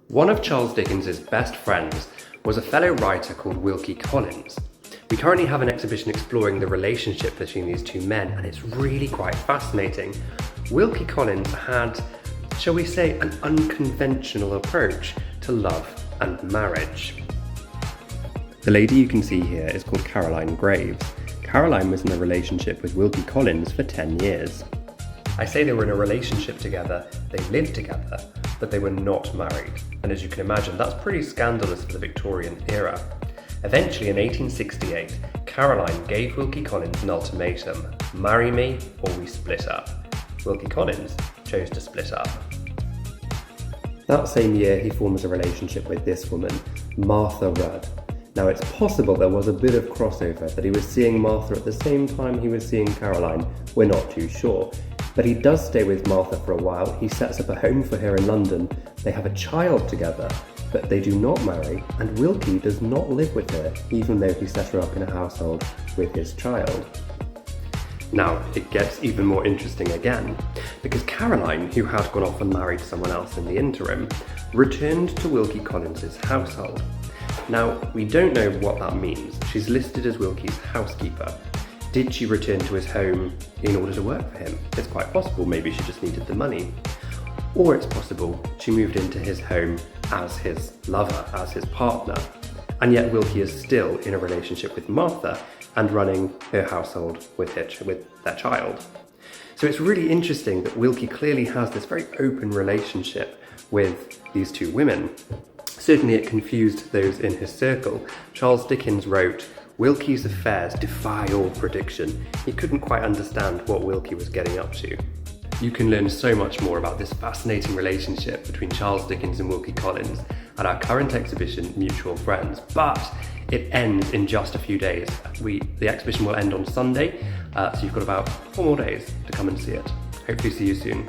One of Charles Dickens' best friends was a fellow writer called Wilkie Collins. We currently have an exhibition exploring the relationship between these two men, and it's really quite fascinating. Wilkie Collins had, shall we say, an unconventional approach to love and marriage. The lady you can see here is called Caroline Graves. Caroline was in a relationship with Wilkie Collins for 10 years. I say they were in a relationship together, they lived together, but they were not married. And as you can imagine, that's pretty scandalous for the Victorian era. Eventually in 1868, Caroline gave Wilkie Collins an ultimatum: marry me or we split up. Wilkie Collins chose to split up. That same year, he forms a relationship with this woman, Martha Rudd. Now, it's possible there was a bit of crossover, that he was seeing Martha at the same time he was seeing Caroline. We're not too sure. But he does stay with Martha for a while. He sets up a home for her in London. They have a child together, but they do not marry, and Wilkie does not live with her, even though he set her up in a household with his child. Now, it gets even more interesting again, because Caroline, who had gone off and married someone else in the interim, returned to Wilkie Collins' household. Now, we don't know what that means. She's listed as Wilkie's housekeeper. Did she return to his home in order to work for him? It's quite possible, maybe she just needed the money. Or it's possible she moved into his home as his lover, as his partner. And yet Wilkie is still in a relationship with Martha and running her household with their child. So it's really interesting that Wilkie clearly has this very open relationship with these two women. Certainly it confused those in his circle. Charles Dickens wrote, "Wilkie's affairs defy all prediction." He couldn't quite understand what Wilkie was getting up to. You can learn so much more about this fascinating relationship between Charles Dickens and Wilkie Collins at our current exhibition, Mutual Friends, but it ends in just a few days. The exhibition will end on Sunday, so you've got about 4 more days to come and see it. Hopefully see you soon.